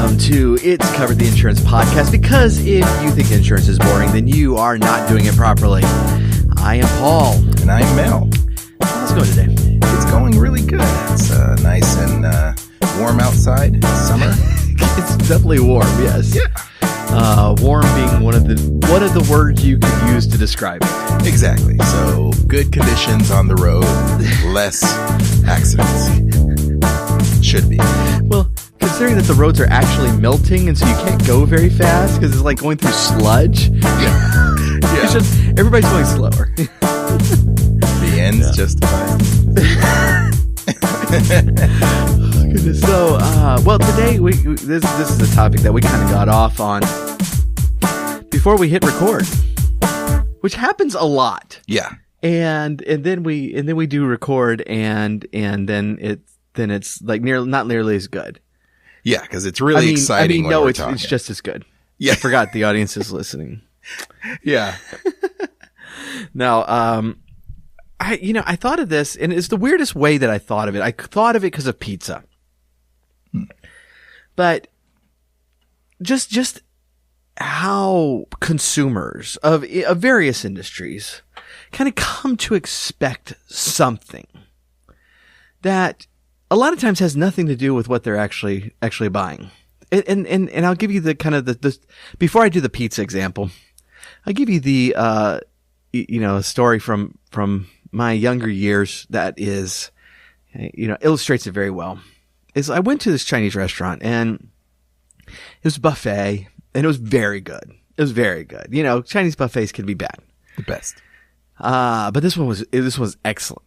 welcome to It's Covered the Insurance Podcast, because if you think insurance is boring, then you are not doing it properly. I am Paul. And I'm Mel. How's it going today? It's going really good. It's nice and warm outside. Summer. It's definitely warm, yes. Yeah. Warm being one of the words you could use to describe it. Exactly. So good conditions on the road, less accidents. Should be. Well, considering that the roads are actually melting and so you can't go very fast because it's like going through sludge. Yeah. It's just, everybody's going slower. The ends justify. Goodness. So, well, today this is a topic that we kind of got off on before we hit record, which happens a lot. Yeah. And then we do record and then it's like not nearly as good. Yeah, because it's really exciting. No, it's just as good. Yeah. I forgot the audience is listening. Yeah. Now, I thought of this, and it's the weirdest way that I thought of it. I thought of it because of pizza. But just how consumers of various industries kind of come to expect something that a lot of times has nothing to do with what they're actually buying. And I'll give you the kind of the before I do the pizza example, I'll give you the story from my younger years that is, illustrates it very well. Is I went to this Chinese restaurant and it was a buffet and it was very good. It was very good. Chinese buffets can be bad. The best. But this one was excellent.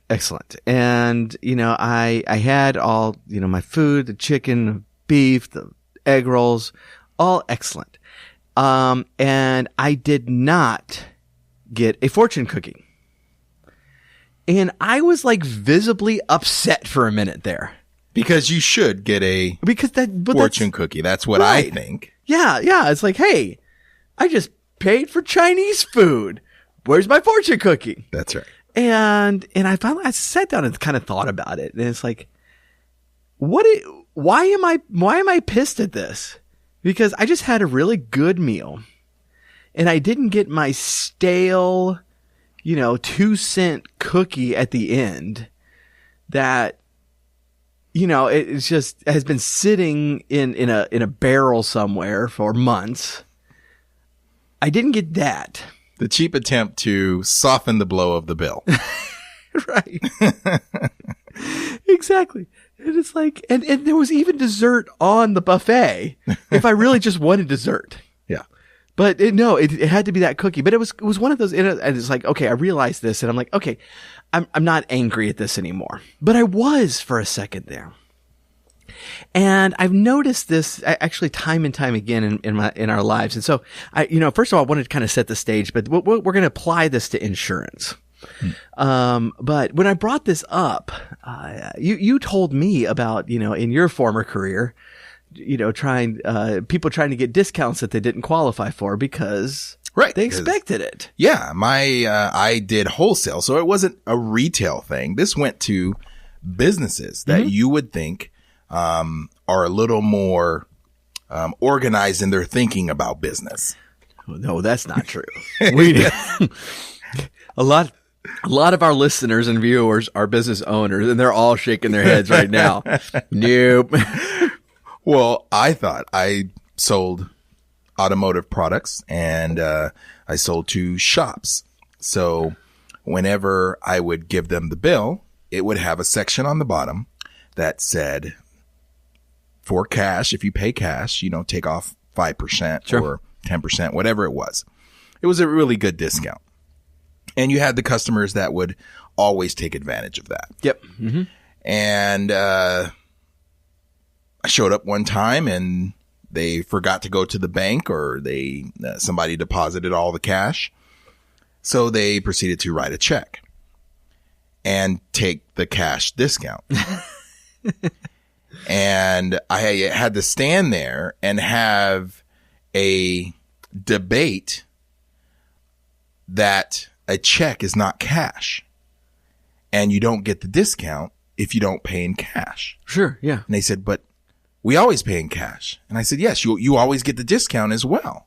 Excellent. And, I had all, my food, the chicken, beef, the egg rolls, all excellent. And I did not get a fortune cookie. And I was like visibly upset for a minute there. Because you should get a fortune cookie. That's what right. I think. Yeah. It's like, hey, I just paid for Chinese food. Where's my fortune cookie? That's right. And I sat down and kind of thought about it. And it's like, why am I pissed at this? Because I just had a really good meal and I didn't get my stale, 2-cent cookie at the end that, it's just has been sitting in a barrel somewhere for months. I didn't get that. The cheap attempt to soften the blow of the bill. Right. Exactly. And it's like, and there was even dessert on the buffet if I really just wanted dessert. Yeah. But it had to be that cookie. But it was one of those, and it's like, okay, I realized this and I'm like, okay, I'm not angry at this anymore. But I was for a second there. And I've noticed this actually time and time again in our lives. And so first of all, I wanted to kind of set the stage, but we're going to apply this to insurance. But when I brought this up, you told me about, in your former career, people trying to get discounts that they didn't qualify for because right, they expected it. Yeah. I did wholesale. So it wasn't a retail thing. This went to businesses that you would think are a little more organized in their thinking about business. No, that's not true. A lot of our listeners and viewers are business owners, and they're all shaking their heads right now. Nope. Well, I thought I sold automotive products, and I sold to shops. So whenever I would give them the bill, it would have a section on the bottom that said, for cash, if you pay cash, take off 5% sure. or 10%, whatever it was. It was a really good discount. And you had the customers that would always take advantage of that. Yep. Mm-hmm. And I showed up one time and they forgot to go to the bank, or somebody deposited all the cash. So they proceeded to write a check and take the cash discount. And I had to stand there and have a debate that a check is not cash and you don't get the discount if you don't pay in cash. Sure. Yeah. And they said, but we always pay in cash. And I said, yes, you always get the discount as well.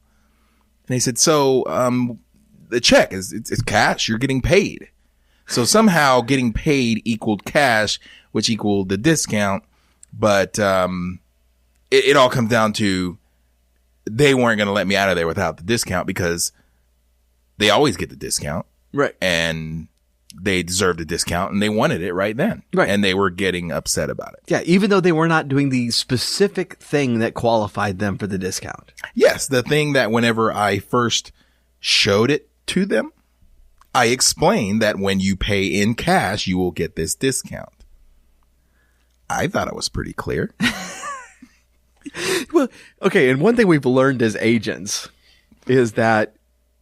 And they said, so, the check it's cash. You're getting paid. So somehow getting paid equaled cash, which equaled the discount. But, it all comes down to they weren't going to let me out of there without the discount because they always get the discount. Right. And they deserved a discount and they wanted it right then. Right. And they were getting upset about it. Yeah. Even though they were not doing the specific thing that qualified them for the discount. Yes. The thing that whenever I first showed it to them, I explained that when you pay in cash, you will get this discount. I thought it was pretty clear. Well, okay. And one thing we've learned as agents is that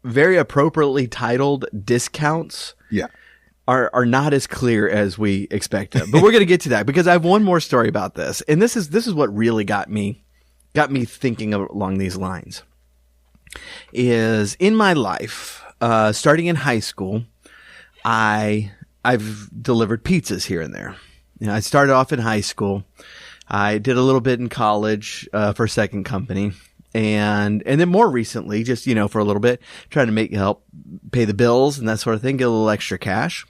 very appropriately titled discounts Yeah. are not as clear as we expect them. But we're going to get to that because I have one more story about this. And this is what really got me thinking along these lines. Is in my life, starting in high school, I've delivered pizzas here and there. You know, I started off in high school. I did a little bit in college for a second company. And then more recently, just, you know, for a little bit, trying to help pay the bills and that sort of thing, get a little extra cash.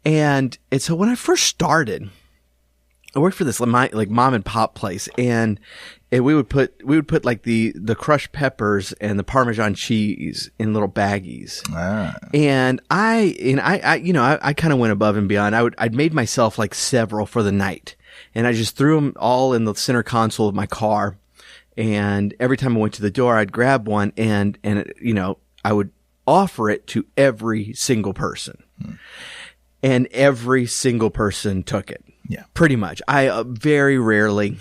And so when I first started, I worked for this like mom and pop place, and we would put like the crushed peppers and the Parmesan cheese in little baggies. Ah. And I kind of went above and beyond. I'd made myself like several for the night, and I just threw them all in the center console of my car. And every time I went to the door, I'd grab one and I would offer it to every single person. And every single person took it. Yeah. Pretty much. I very rarely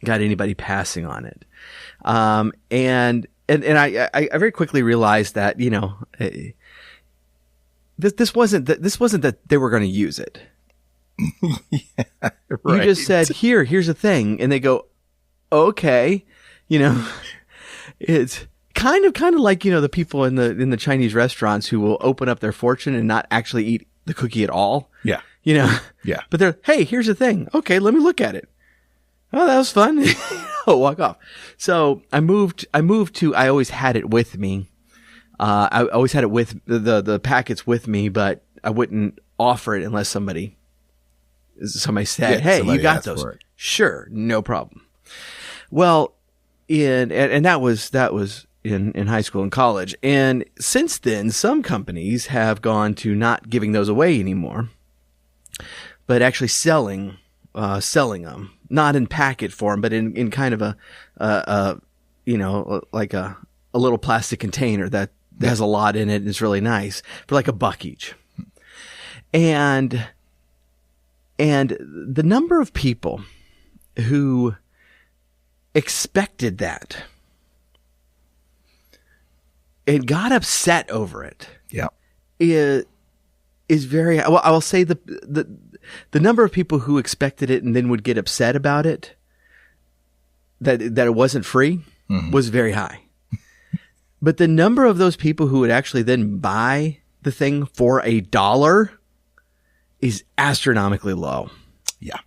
got anybody passing on it. And I very quickly realized that, you know, this wasn't that they were going to use it. Yeah, You right. just said, here's a thing. And they go, okay, you know, it's kind of like, you know, the people in the Chinese restaurants who will open up their fortune and not actually eat the cookie at all. Yeah. You know, Yeah. but they're, hey, here's the thing. Okay, let me look at it. Oh, that was fun. Walk off. So I moved to, I always had it with me. I always had it with the packets with me, but I wouldn't offer it unless somebody said, Yeah, hey, somebody you got asked those. for it. Sure. No problem. Well, and that was in high school and college. And since then, some companies have gone to not giving those away anymore, but actually selling them, not in packet form, but in kind of a like a little plastic container that has a lot in it and it's really nice for like $1 each. And the number of people who expected that and got upset over it Yeah. is very, well, I will say the number of people who expected it and then would get upset about it, that it wasn't free, was very high. But the number of those people who would actually then buy the thing for $1 is astronomically low. Yeah.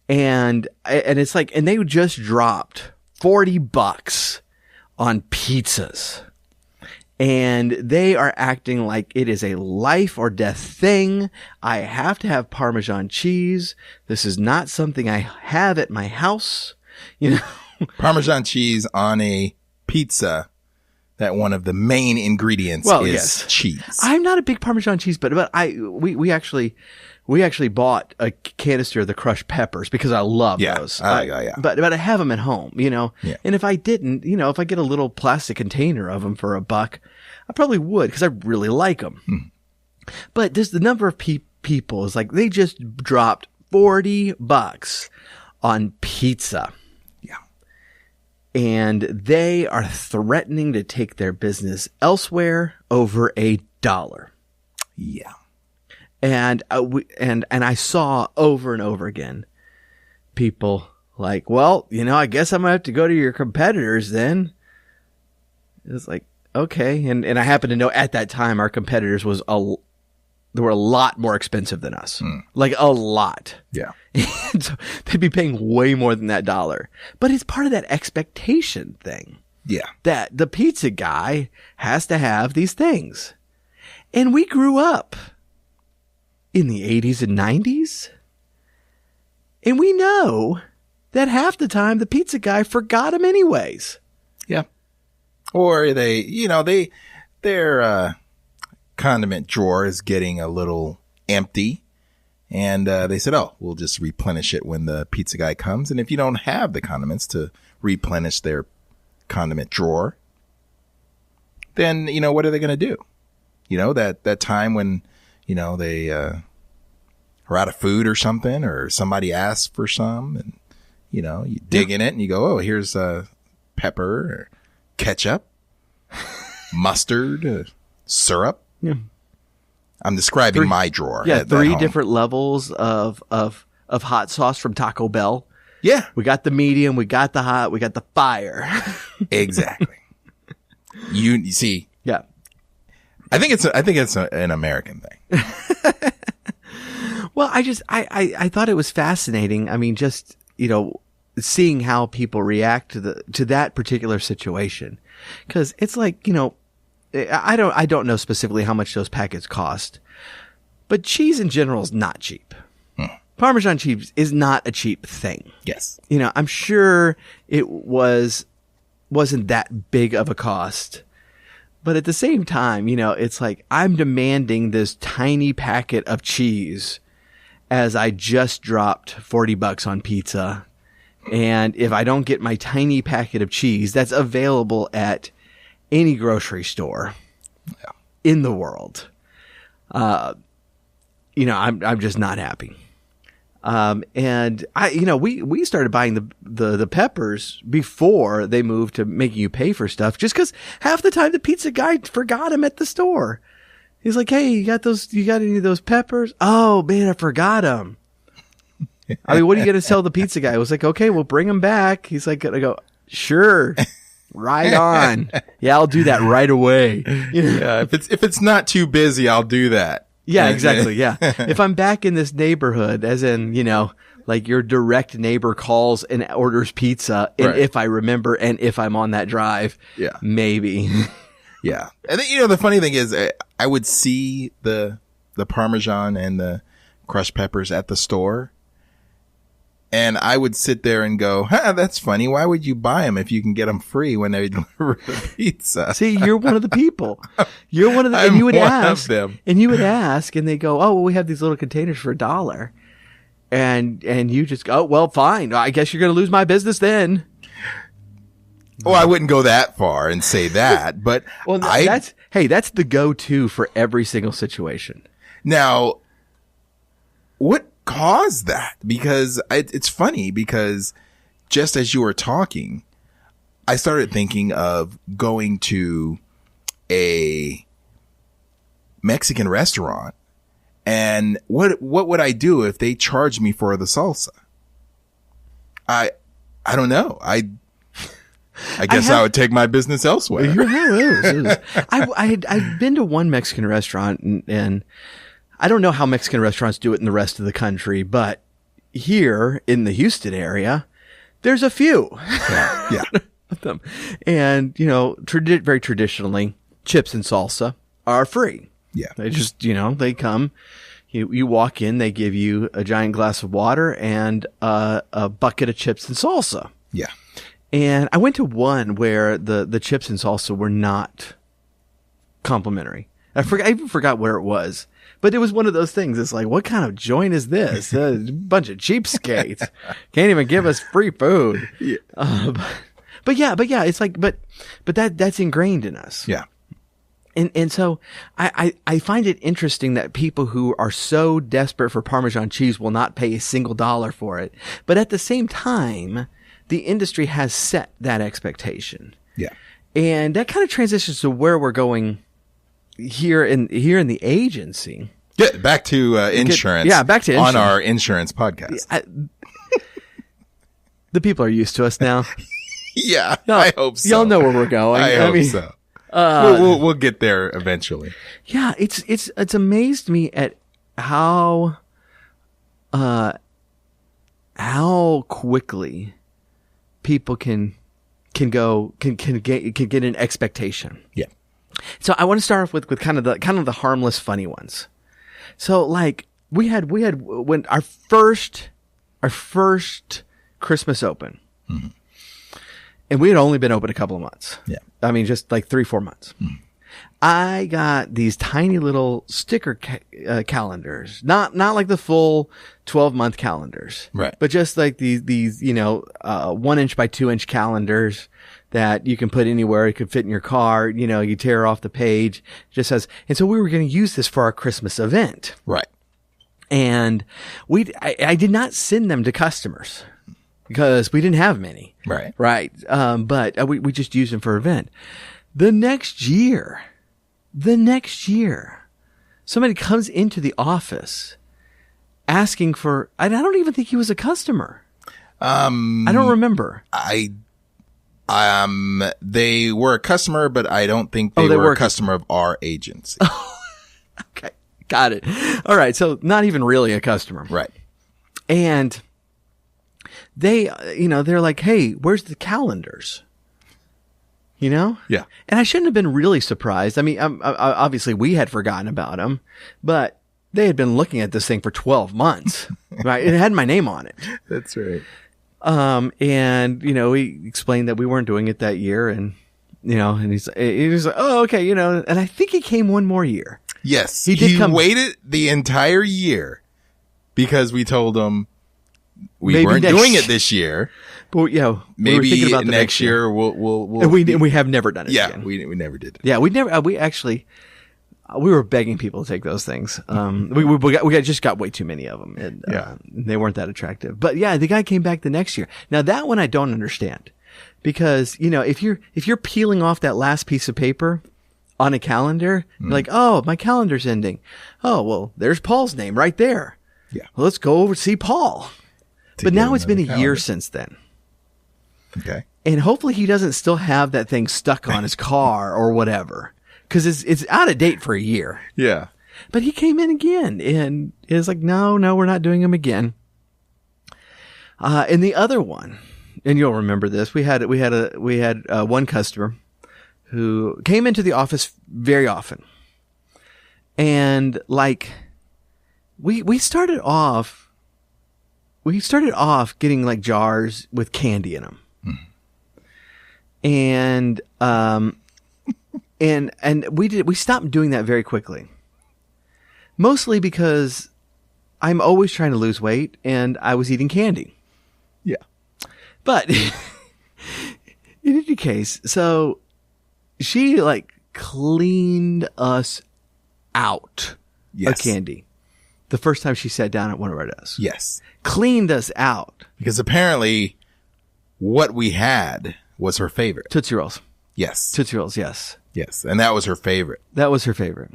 And it's like, and they just dropped $40 on pizzas. And they are acting like it is a life or death thing. I have to have Parmesan cheese. This is not something I have at my house. You know, Parmesan cheese on a pizza, that one of the main ingredients is yes. cheese. I'm not a big Parmesan cheese, but we actually bought a canister of the crushed peppers because I love those. Yeah. But I have them at home, you know. Yeah. And if I didn't, you know, if I get a little plastic container of them for $1, I probably would because I really like them. But there's the number of people is like they just dropped $40 on pizza. Yeah. And they are threatening to take their business elsewhere over $1. Yeah. And I saw over and over again people like, well, you know, I guess I'm gonna have to go to your competitors then. It's like, okay. And I happen to know at that time our competitors was that were a lot more expensive than us. Like a lot. Yeah. And so they'd be paying way more than that dollar. But it's part of that expectation thing. Yeah. That the pizza guy has to have these things. And we grew up in the 80s and 90s. And we know that half the time the pizza guy forgot them anyways. Yeah. Or their condiment drawer is getting a little empty. And they said, oh, we'll just replenish it when the pizza guy comes. And if you don't have the condiments to replenish their condiment drawer, then, what are they going to do? That time when, they are out of food or something, or somebody asks for some, and, you dig in it and you go, oh, here's pepper, or ketchup, mustard, syrup. Yeah. I'm describing my drawer. Yeah, at 3 home. different levels of hot sauce from Taco Bell. Yeah, We got the medium, we got the hot, we got the fire. exactly. You see, Yeah. I think it's an American thing. Well, I thought it was fascinating. I mean, just, seeing how people react to that particular situation. 'Cause it's like, I don't know specifically how much those packets cost, but cheese in general is not cheap. Parmesan cheese is not a cheap thing. Yes. I'm sure it wasn't that big of a cost, but at the same time, it's like I'm demanding this tiny packet of cheese as I just dropped $40 on pizza. And if I don't get my tiny packet of cheese that's available at any grocery store in the world, I'm just not happy. And we started buying the peppers before they moved to making you pay for stuff, just because half the time the pizza guy forgot them at the store. He's like, hey, you got any of those peppers? Oh man, I forgot them. I mean, what are you going to tell the pizza guy? I was like, okay, we'll bring them back. He's like, gonna go, sure. Right on. Yeah, I'll do that right away. Yeah, if it's not too busy, I'll do that. Yeah, exactly. Yeah. If I'm back in this neighborhood, as in, like your direct neighbor calls and orders pizza, and Right. if I remember, and if I'm on that drive, Yeah. maybe. Yeah. And then, the funny thing is I would see the Parmesan and the crushed peppers at the store. And I would sit there and go, that's funny. Why would you buy them if you can get them free when they deliver the pizza? See, you're one of the people. You're one of the, I'm and you would one of ask, them. and they go, oh, well, we have these little containers for $1. And you just go, oh, well, fine. I guess you're going to lose my business then. Well, I wouldn't go that far and say that, but Well, that's the go-to for every single situation. Now, what caused that? Because it's funny because just as you were talking, I started thinking of going to a Mexican restaurant, and what would I do if they charged me for the salsa? I don't know. I guess I would take my business elsewhere. I've been to one Mexican restaurant, and I don't know how Mexican restaurants do it in the rest of the country, but here in the Houston area, there's a few. Yeah. Of them. And, very traditionally, chips and salsa are free. Yeah. They just, they come, you walk in, they give you a giant glass of water and a bucket of chips and salsa. Yeah. And I went to one where the chips and salsa were not complimentary. I even forgot where it was. But it was one of those things. It's like, what kind of joint is this? A bunch of cheapskates. Can't even give us free food. Yeah. But yeah, it's like, but that's ingrained in us. Yeah. And so I find it interesting that people who are so desperate for Parmesan cheese will not pay a single dollar for it. But at the same time, the industry has set that expectation. Yeah. And that kind of transitions to where we're going here in the agency. Yeah, back to insurance. Back to insurance. On our insurance podcast. The people are used to us now. Yeah, I hope so. Y'all know where we're going. I hope so. We'll get there eventually. Yeah, it's amazed me at how quickly people can get an expectation. Yeah. So I want to start off with kind of the harmless, funny ones. So like we had when our first Christmas open, and we had only been open a couple of months. Yeah. I mean, just like 3-4 months. I got these tiny little sticker calendars, not like the full 12-month calendars, Right. But just like these 1 inch by 2 inch calendars that you can put anywhere. It could fit in your car. You tear off the page. It just says, and so we were going to use this for our Christmas event. Right. And I did not send them to customers because we didn't have many. Right. Right. But we just used them for event. The next year, somebody comes into the office asking for, I don't even think he was a customer. I don't remember. They were a customer, but I don't think they were a customer of our agency. Okay. Got it. All right. So not even really a customer. Right. And they, they're like, hey, where's the calendars? Yeah. And I shouldn't have been really surprised. I mean, obviously we had forgotten about them, but they had been looking at this thing for 12 months, right? It had my name on it. That's right. And, we explained that we weren't doing it that year and, and he was like, oh, okay. And I think he came one more year. Yes. He waited the entire year because we told him we Maybe weren't next- doing it this year. But we were Maybe thinking about the next year we'll and we have never done it yeah, again. we never did it. Yeah, we never. We actually, we were begging people to take those things. We just got way too many of them, and they weren't that attractive. But yeah, the guy came back the next year. Now that one I don't understand, because if you're peeling off that last piece of paper on a calendar, you're like, oh, my calendar's ending. Oh, well, there's Paul's name right there. Yeah. Well, let's go over to see Paul. But get now it's been a another year calendar. since then. Okay. And hopefully he doesn't still have that thing stuck on his car or whatever. Cause it's out of date for a year. Yeah. But he came in again and it was like, no, we're not doing them again. And the other one, and you'll remember this, we had one customer who came into the office very often. And like, we started off getting like jars with candy in them. And, and we stopped doing that very quickly. Mostly because I'm always trying to lose weight and I was eating candy. Yeah. But in any case, so she like cleaned us out Yes. of candy the first time she sat down at one of our desks. Yes. Cleaned us out. Because apparently what we had was her favorite. Tootsie Rolls. Yes. Tootsie Rolls, yes. Yes. And that was her favorite. That was her favorite.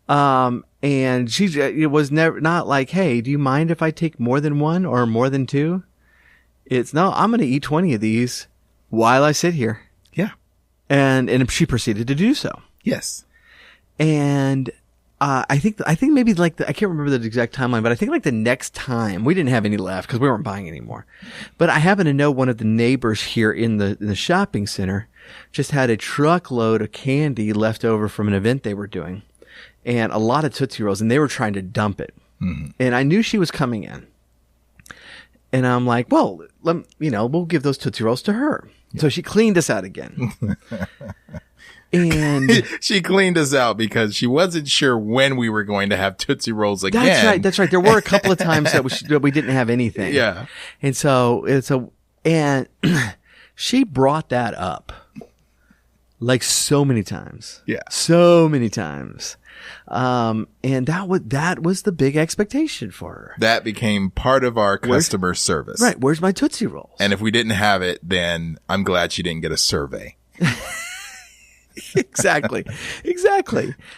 And it was never not like, hey, do you mind if I take more than one or more than two? It's no, I'm going to eat 20 of these while I sit here. Yeah. And she proceeded to do so. Yes. And, I think maybe like I can't remember the exact timeline, but I think like the next time we didn't have any left because we weren't buying anymore. But I happen to know one of the neighbors here in the shopping center just had a truckload of candy left over from an event they were doing and a lot of Tootsie Rolls and they were trying to dump it. Mm-hmm. And I knew she was coming in and I'm like, well, we'll give those Tootsie Rolls to her. Yeah. So she cleaned us out again. And she cleaned us out because she wasn't sure when we were going to have Tootsie Rolls again. That's right. There were a couple of times that we didn't have anything. Yeah. And so she brought that up like so many times. Yeah. So many times. And that was the big expectation for her. That became part of our customer service. Right. Where's my Tootsie Rolls? And if we didn't have it, then I'm glad she didn't get a survey. Exactly.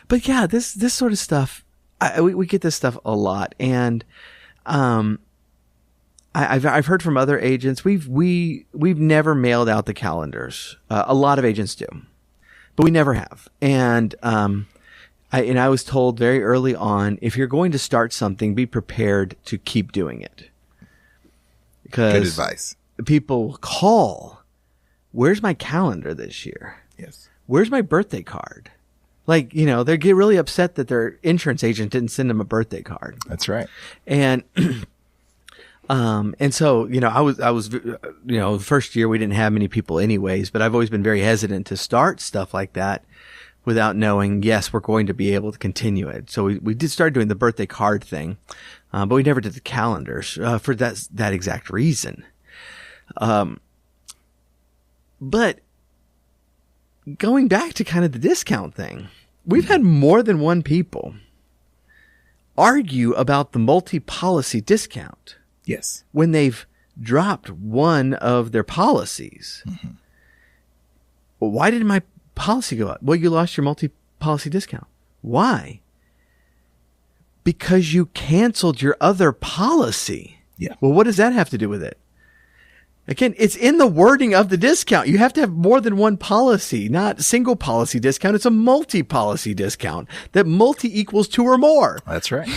But yeah, this sort of stuff, we get this stuff a lot. And, I've heard from other agents, we've never mailed out the calendars. A lot of agents do, but we never have. And I was told very early on, if you're going to start something, be prepared to keep doing it. Because Good advice. people call, where's my calendar this year? Yes. Where's my birthday card? Like, they get really upset that their insurance agent didn't send them a birthday card. That's right. And, and so, I was, the first year we didn't have many people anyways, but I've always been very hesitant to start stuff like that without knowing, yes, we're going to be able to continue it. So we did start doing the birthday card thing, but we never did the calendars, for that exact reason. But going back to kind of the discount thing, we've had more than one people argue about the multi-policy discount Yes. when they've dropped one of their policies. Mm-hmm. Well, why did my policy go up? Well, you lost your multi-policy discount. Why? Because you canceled your other policy. Yeah. Well, what does that have to do with it? Again, it's in the wording of the discount. You have to have more than one policy, not single policy discount. It's a multi-policy discount. That multi equals 2 or more. That's right.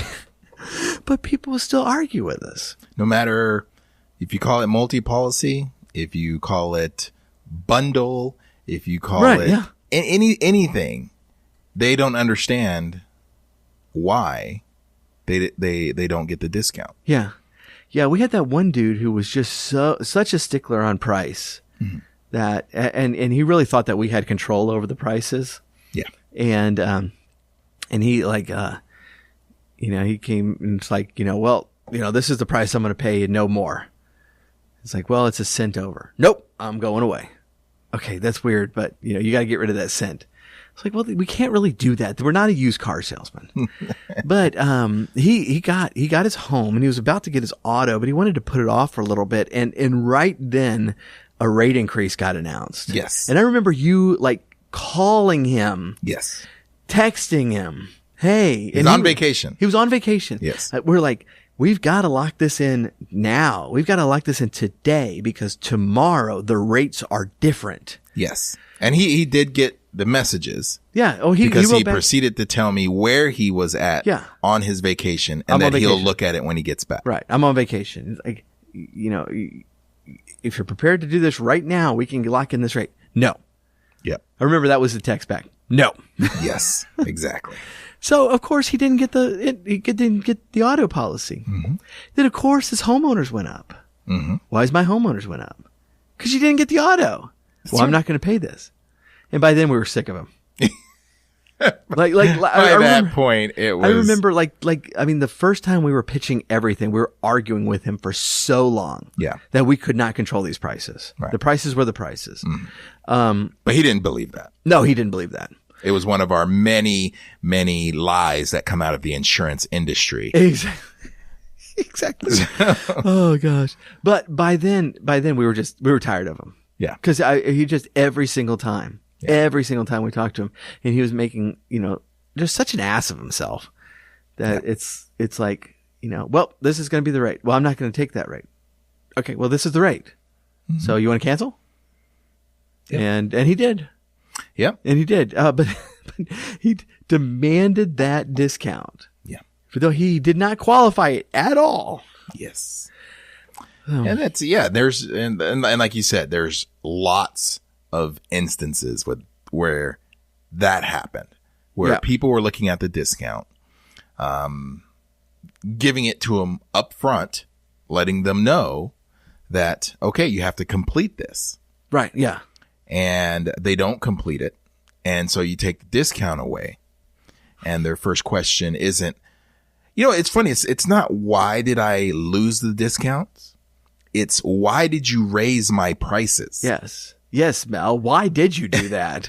But people will still argue with us. No matter if you call it multi-policy, if you call it bundle, if you call Right, it yeah. anything, they don't understand why they don't get the discount. Yeah. Yeah, we had that one dude who was just such a stickler on price that, and he really thought that we had control over the prices. Yeah. And he he came and it's like, this is the price I'm going to pay and no more. It's like, well, it's a cent over. Nope, I'm going away. Okay, that's weird, but you got to get rid of that cent. It's like, well, we can't really do that. We're not a used car salesman. But he got his home and he was about to get his auto, but he wanted to put it off for a little bit. And right then a rate increase got announced. Yes. And I remember you calling him, Yes. texting him, hey. He's on vacation. He was on vacation. Yes. We're like, we've got to lock this in now. We've got to lock this in today because tomorrow the rates are different. Yes. And he did get the messages. Yeah. Oh, because wrote he back. proceeded to tell me where he was at Yeah. on his vacation I'm and on that he'll vacation. look at it when he gets back. Right. I'm on vacation. It's like, if you're prepared to do this right now, we can lock in this rate. No. Yep. I remember that was the text back. No. Yes, exactly. So of course he didn't get the auto policy. Mm-hmm. Then of course his homeowners went up. Mm-hmm. Why is my homeowners went up? Because you didn't get the auto. Well, I'm not going to pay this. And by then we were sick of him. By that point, it was. I remember the first time we were pitching everything, we were arguing with him for so long. Yeah. That we could not control these prices. Right. The prices were the prices. But he didn't believe that. No, he didn't believe that. It was one of our many, many lies that come out of the insurance industry. Exactly. Exactly. Oh gosh. But by then we were tired of him. Yeah. Cause he just every single time we talked to him and he was making, just such an ass of himself that it's like, well, this is going to be the rate. Well, I'm not going to take that rate. Okay. Well, this is the rate. Mm-hmm. So you want to cancel? Yep. And he did. Yep. And he did. But he demanded that discount. Yeah. Though he did not qualify it at all. Yes. Oh. And that's, there's, and like you said, there's lots of instances where that happened, where people were looking at the discount, giving it to them up front, letting them know that, okay, you have to complete this. Right. Yeah. And they don't complete it. And so you take the discount away. And their first question isn't, it's funny. It's not why did I lose the discounts? It's why did you raise my prices? Yes. Yes, Mel. Why did you do that?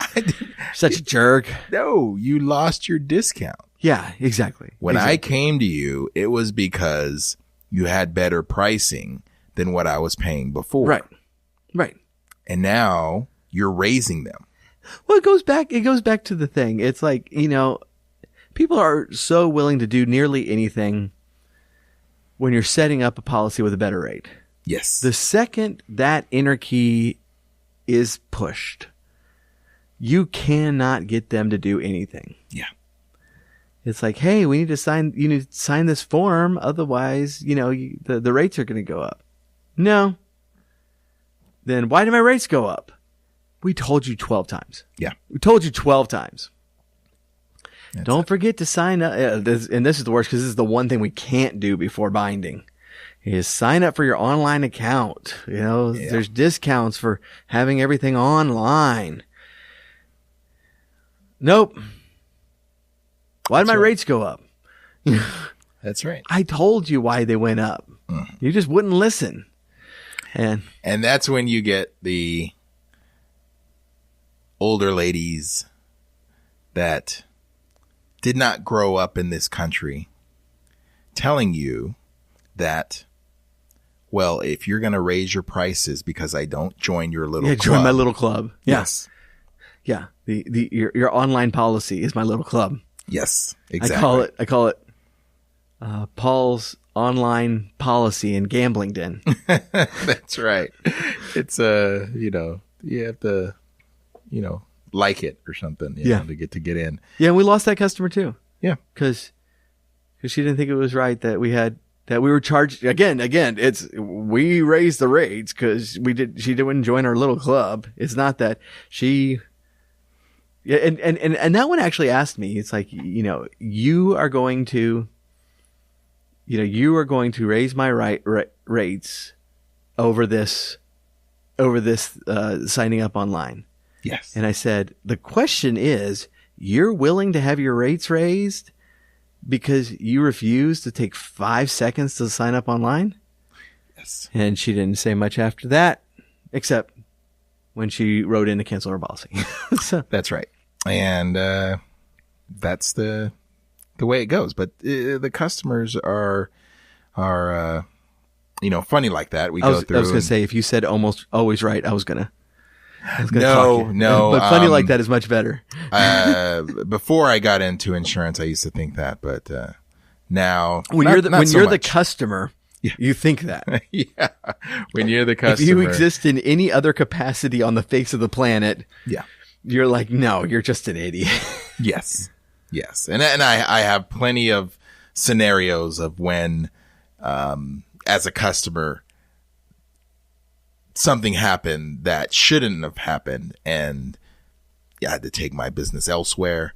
Such a jerk. No, you lost your discount. Yeah, exactly. When I came to you, it was because you had better pricing than what I was paying before. Right. Right. And now you're raising them. Well, it goes back to the thing. It's like, people are so willing to do nearly anything when you're setting up a policy with a better rate. Yes. The second that inner key is pushed, you cannot get them to do anything. Yeah. It's like, hey, you need to sign this form. Otherwise, the rates are going to go up. No. Then why did my rates go up? We told you 12 times. Yeah. We told you 12 times. That's Don't forget to sign up. And this is the worst because this is the one thing we can't do before binding is sign up for your online account. There's discounts for having everything online. Nope. Why did my rates go up? That's right. I told you why they went up. You just wouldn't listen. And that's when you get the older ladies that did not grow up in this country telling you that, well, if you're going to raise your prices because I don't join your little club. Join my little club. Yes. Yeah. Your online policy is my little club. Yes, exactly. I call it Paul's online policy and gambling den. That's right. It's you have to, like it or something, to get in. Yeah, and we lost that customer too. Yeah, because she didn't think it was right that we were charged again. We raised the rates because she didn't join our little club. It's not that she. Yeah, and that one actually asked me. It's like, you are going to raise my rates over this signing up online. Yes. And I said, the question is, you're willing to have your rates raised because you refuse to take 5 seconds to sign up online? Yes. And she didn't say much after that, except when she wrote in to cancel her policy. So. That's right. And that's the way it goes. But the customers are funny like that. I was going to say, if you said almost always right, I was going to No. But funny like that is much better. Before I got into insurance, I used to think that, but now when you're the customer, you think that. Yeah. When you're the customer, if you exist in any other capacity on the face of the planet, you're like, no, you're just an idiot. Yes. And I have plenty of scenarios of when, as a customer, something happened that shouldn't have happened, and I had to take my business elsewhere.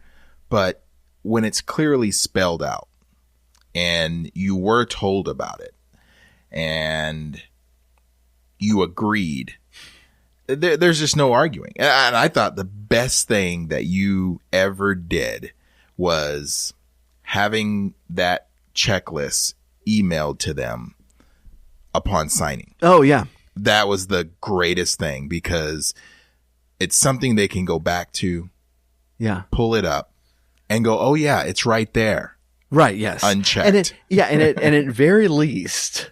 But when it's clearly spelled out and you were told about it and you agreed, there's just no arguing. And I thought the best thing that you ever did was having that checklist emailed to them upon signing. Oh, yeah. That was the greatest thing because it's something they can go back to, pull it up, and go, oh, yeah, it's right there. Right, yes. Unchecked. And at very least,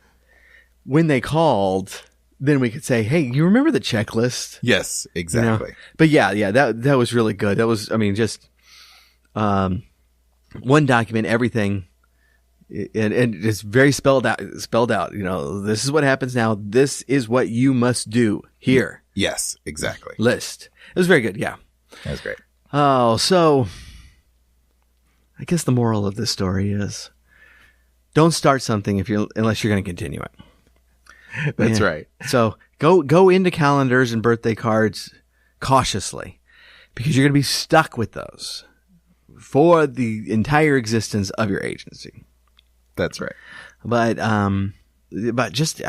when they called, then we could say, hey, you remember the checklist? Yes, exactly. But that was really good. That was, just one document, everything. And it's very spelled out. This is what happens now. This is what you must do here. Yes, exactly. List. It was very good. Yeah. That was great. Oh, so I guess the moral of this story is don't start something unless you're going to continue it. That's right. So go into calendars and birthday cards cautiously because you're going to be stuck with those for the entire existence of your agency. That's right. But just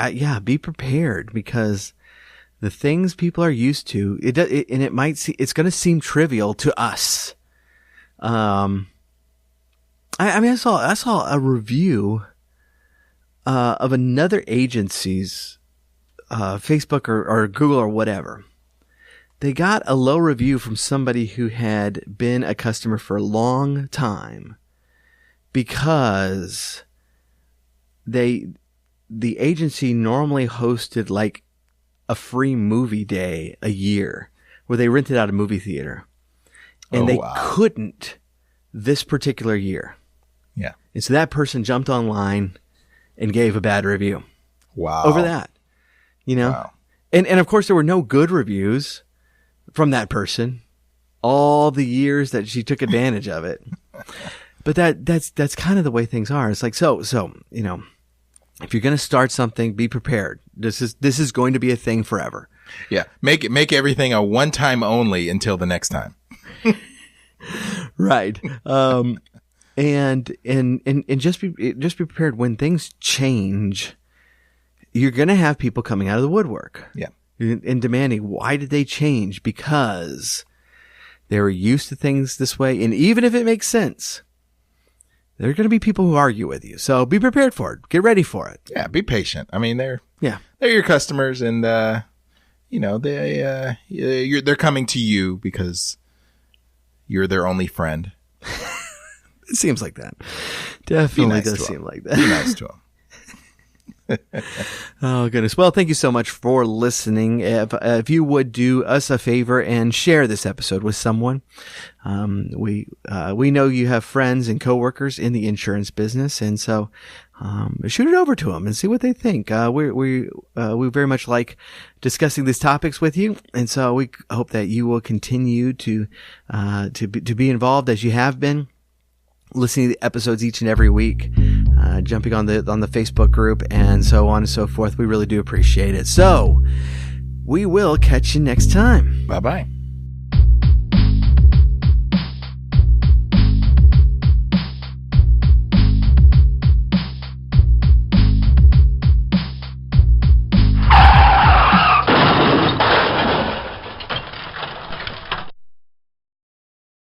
be prepared because the things people are used to, it's going to seem trivial to us. I saw a review of another agency's Facebook or Google or whatever. They got a low review from somebody who had been a customer for a long time because the agency normally hosted like a free movie day a year where they rented out a movie theater and couldn't this particular year. Yeah. And so that person jumped online and gave a bad review. Wow. Over that, Wow. And of course there were no good reviews from that person all the years that she took advantage of it. But that's kind of the way things are. It's like, so, you know, if you're going to start something, be prepared. This is going to be a thing forever. Yeah. Make everything a one time only until the next time. Right. And just be prepared when things change. You're going to have people coming out of the woodwork. Yeah. And demanding, why did they change? Because they were used to things this way. And even if it makes sense, there are going to be people who argue with you. So be prepared for it. Get ready for it. Yeah. Be patient. I mean, they're Yeah. your customers, and you know, they're coming to you because you're their only friend. It seems like that. Definitely nice does to seem them. like that. Be nice to them. Oh, goodness. Well, thank you so much for listening. If you would do us a favor and share this episode with someone. We know you have friends and coworkers in the insurance business, and so shoot it over to them and see what they think. We very much like discussing these topics with you, and so we hope that you will continue to be involved as you have been, listening to the episodes each and every week, jumping on the Facebook group, and so on and so forth. We really do appreciate it. So we will catch you next time. Bye-bye.